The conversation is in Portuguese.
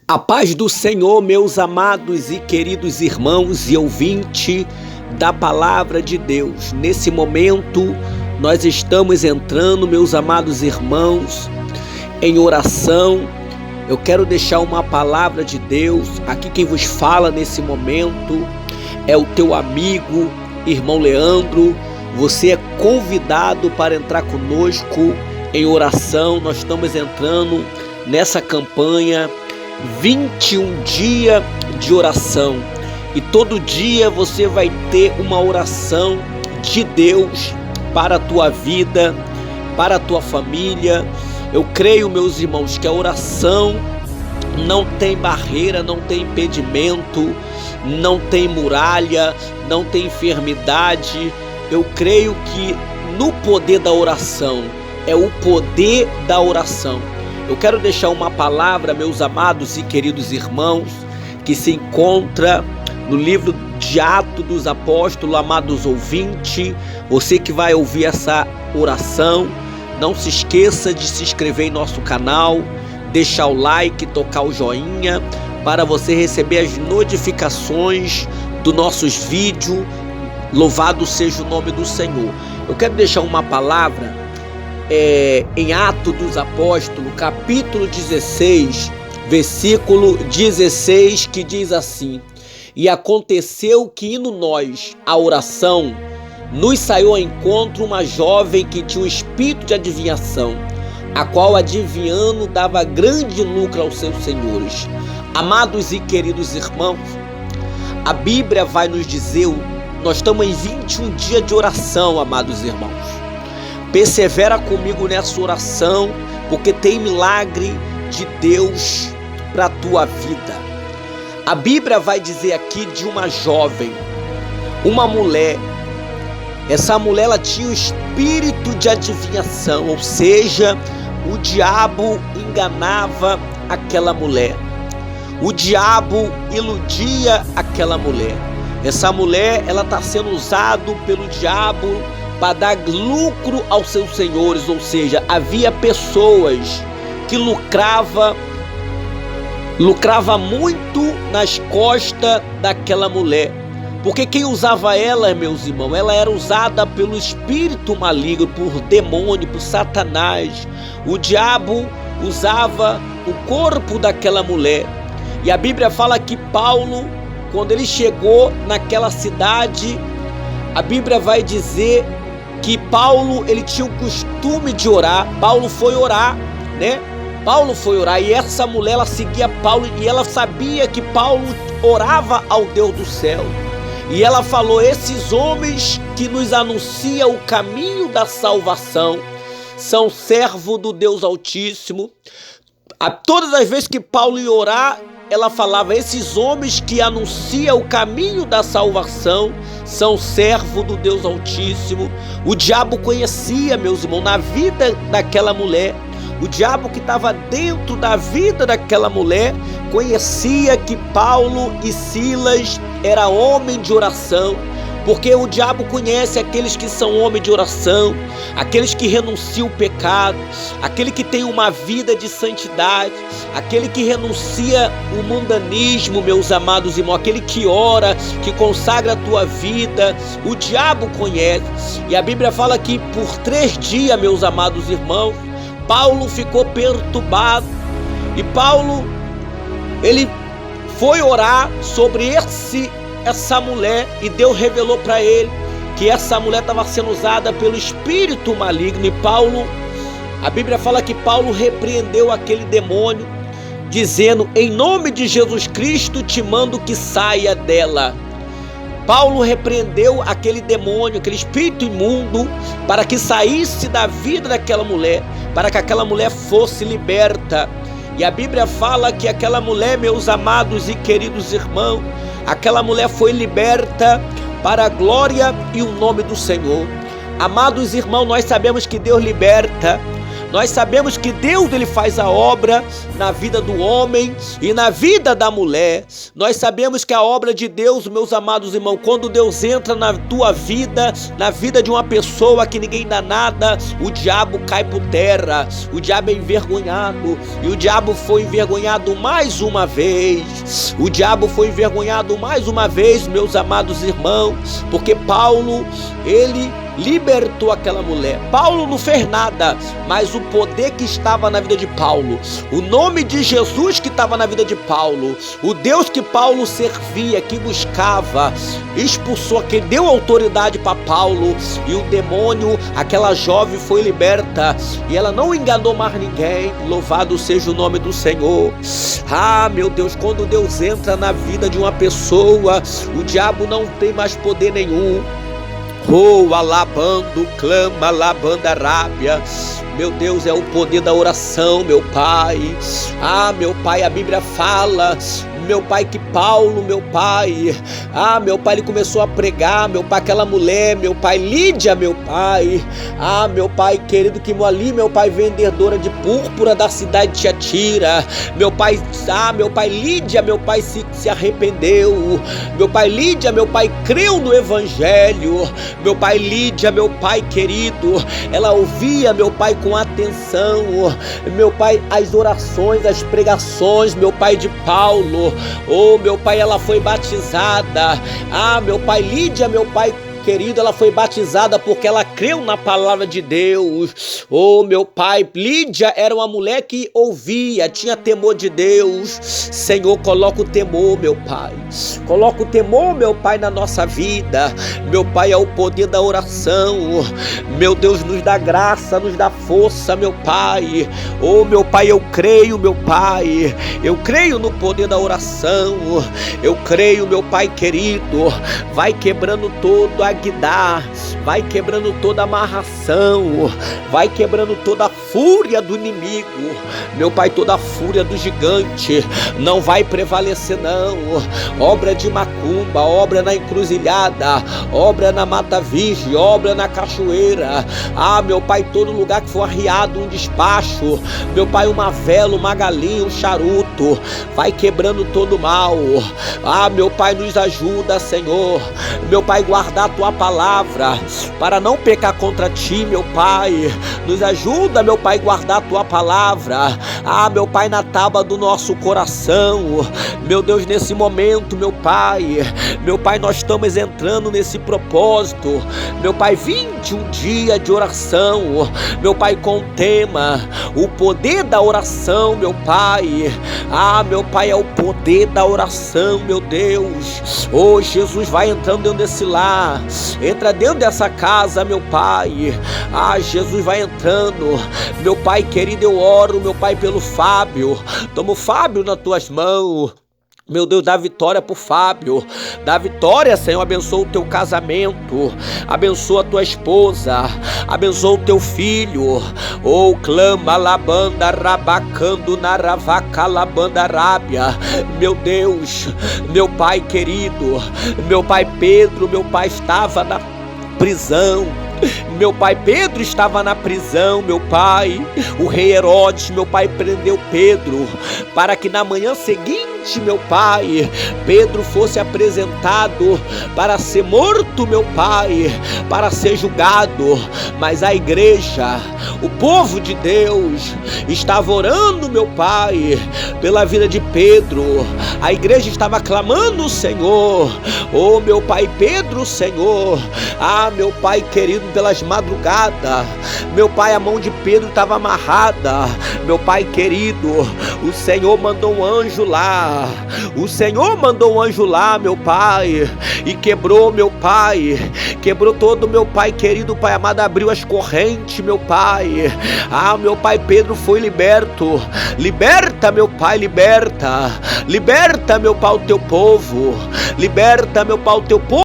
A paz do Senhor, meus amados e queridos irmãos e ouvintes da palavra de Deus. Nesse momento, nós estamos entrando, meus amados irmãos, em oração. Eu quero deixar uma palavra de Deus. Aqui quem vos fala nesse momento é o teu amigo, irmão Leandro. Você é convidado para entrar conosco em oração. Nós estamos entrando nessa campanha 21 dias de oração, e todo dia você vai ter uma oração de Deus para a tua vida, para a tua família. Eu creio, meus irmãos, que a oração não tem barreira, não tem impedimento, não tem muralha, não tem enfermidade. Eu creio que no poder da oração, é o poder da oração. Eu quero deixar uma palavra, meus amados e queridos irmãos, que se encontra no livro de Atos dos Apóstolos. Amados ouvintes, você que vai ouvir essa oração, não se esqueça de se inscrever em nosso canal, deixar o like, tocar o joinha, para você receber as notificações dos nossos vídeos. Louvado seja o nome do Senhor. Eu quero deixar uma palavra em Atos dos Apóstolos, capítulo 16, versículo 16, que diz assim: E aconteceu que, indo nós à oração, nos saiu ao encontro uma jovem que tinha um espírito de adivinhação, a qual, adivinhando, dava grande lucro aos seus senhores. Amados e queridos irmãos, a Bíblia vai nos dizer, nós estamos em 21 dias de oração, amados irmãos. Persevera comigo nessa oração, porque tem milagre de Deus para a tua vida. A Bíblia vai dizer aqui de uma jovem, uma mulher. Essa mulher, ela tinha um espírito de adivinhação, ou seja, o diabo enganava aquela mulher. O diabo iludia aquela mulher. Essa mulher, ela está sendo usada pelo diabo para dar lucro aos seus senhores, ou seja, havia pessoas que lucrava muito nas costas daquela mulher, porque quem usava ela, meus irmãos, ela era usada pelo espírito maligno, por demônio, por Satanás. O diabo usava o corpo daquela mulher, e a Bíblia fala que Paulo, quando ele chegou naquela cidade, a Bíblia vai dizer que Paulo, ele tinha o costume de orar. Paulo foi orar, né? Paulo foi orar, e essa mulher, ela seguia Paulo, e ela sabia que Paulo orava ao Deus do céu. E ela falou: esses homens que nos anunciam o caminho da salvação são servos do Deus Altíssimo. Todas as vezes que Paulo ia orar, ela falava: esses homens que anunciam o caminho da salvação são servos do Deus Altíssimo. O diabo conhecia, meus irmãos, na vida daquela mulher. O diabo que estava dentro da vida daquela mulher conhecia que Paulo e Silas era homem de oração, porque o diabo conhece aqueles que são homens de oração, aqueles que renunciam ao pecado, aquele que tem uma vida de santidade, aquele que renuncia o mundanismo, meus amados irmãos, aquele que ora, que consagra a tua vida. O diabo conhece, e a Bíblia fala que por 3 dias, meus amados irmãos, Paulo ficou perturbado, e Paulo, ele foi orar sobre essa mulher, e Deus revelou para ele que essa mulher estava sendo usada pelo espírito maligno. E Paulo, a Bíblia fala que Paulo repreendeu aquele demônio, dizendo: em nome de Jesus Cristo te mando que saia dela. Paulo repreendeu aquele demônio, aquele espírito imundo, para que saísse da vida daquela mulher, para que aquela mulher fosse liberta. E a Bíblia fala que aquela mulher, meus amados e queridos irmãos, aquela mulher foi liberta para a glória e o nome do Senhor. Amados irmãos, nós sabemos que Deus liberta, Nós sabemos que Deus, ele faz a obra na vida do homem e na vida da mulher. Nós sabemos que a obra de Deus, meus amados irmãos, quando Deus entra na tua vida, na vida de uma pessoa que ninguém dá nada, o diabo cai por terra, o diabo é envergonhado, e o diabo foi envergonhado mais uma vez. O diabo foi envergonhado mais uma vez, meus amados irmãos, porque Paulo, ele libertou aquela mulher. Paulo não fez nada, mas o poder que estava na vida de Paulo, o nome de Jesus que estava na vida de Paulo, o Deus que Paulo servia, que buscava, expulsou, que deu autoridade para Paulo, e o demônio, aquela jovem foi liberta, e ela não enganou mais ninguém. Louvado seja o nome do Senhor. Ah, meu Deus, quando Deus entra na vida de uma pessoa, o diabo não tem mais poder nenhum. Oh, alabando, clama, alabando a rábia. Meu Deus, é o poder da oração, meu Pai. Ah, meu Pai, a Bíblia fala, meu Pai, que Paulo, meu Pai, meu Pai, ele começou a pregar, meu Pai, aquela mulher, meu Pai, Lídia, meu Pai, meu Pai querido, que ali, meu Pai, vendedora de púrpura da cidade de Tiatira, meu Pai, meu Pai, Lídia, meu Pai, se arrependeu, meu Pai, Lídia, meu Pai, creu no Evangelho, meu Pai, Lídia, meu Pai querido, ela ouvia, meu Pai, com atenção, meu Pai, as orações, as pregações, meu Pai, de Paulo. Oh, meu Pai, ela foi batizada. Meu Pai, Lídia, meu Pai querido, ela foi batizada porque ela creu na palavra de Deus. Oh, meu Pai, Lídia era uma mulher que ouvia, tinha temor de Deus. Senhor, coloca o temor, meu Pai. Coloca o temor, meu Pai, na nossa vida. Meu Pai, é o poder da oração. Meu Deus, nos dá graça, nos dá força, meu Pai. Oh, meu Pai, eu creio, meu Pai. Eu creio no poder da oração. Eu creio, meu Pai querido. Vai quebrando todo a guidar, vai quebrando toda a amarração, vai quebrando toda a fúria do inimigo, meu Pai, toda a fúria do gigante, não vai prevalecer não. Obra de macumba, obra na encruzilhada, obra na mata virgem, obra na cachoeira, meu Pai, todo lugar que for arriado um despacho, meu Pai, uma vela, uma galinha, um charuto, vai quebrando todo o mal. Meu Pai, nos ajuda, Senhor, meu Pai, guardar a tua palavra para não pecar contra ti, meu Pai. Nos ajuda, meu Pai, guardar a tua palavra, meu Pai, na tábua do nosso coração. Meu Deus, nesse momento, meu Pai, nós estamos entrando nesse propósito, meu Pai, 21 dias de oração, meu Pai, com o tema, o poder da oração, meu Pai. Meu Pai, é o poder da oração, meu Deus. Oh, Jesus, vai entrando dentro desse lar, entra dentro dessa casa, meu Pai. Jesus, vai entrando, meu Pai querido, eu oro, meu Pai, pelo Fábio. Toma o Fábio nas tuas mãos. Meu Deus, dá vitória pro Fábio, dá vitória, Senhor, abençoa o teu casamento, abençoa a tua esposa, abençoa o teu filho. Oh, clama, labanda, rabacando, naravaca, labanda, rábia. Meu Deus, meu Pai querido, meu Pai Pedro, meu Pai estava na prisão. Meu Pai, Pedro estava na prisão, meu Pai. O rei Herodes, meu Pai, prendeu Pedro para que na manhã seguinte, meu Pai, Pedro fosse apresentado para ser morto, meu Pai, para ser julgado. Mas a igreja, o povo de Deus, estava orando, meu Pai, pela vida de Pedro. A igreja estava clamando o Senhor. Oh, meu Pai Pedro, Senhor. Meu Pai querido, pelas madrugadas, meu Pai, a mão de Pedro estava amarrada. Meu Pai querido, o Senhor mandou um anjo lá. O Senhor mandou um anjo lá, meu Pai, e quebrou, meu Pai, quebrou todo, meu Pai querido, Pai amado, abriu as correntes, meu Pai. Meu Pai, Pedro foi liberto. Liberta, meu Pai, liberta. Liberta, meu Pai, o teu povo. Liberta, meu Pai, o teu povo.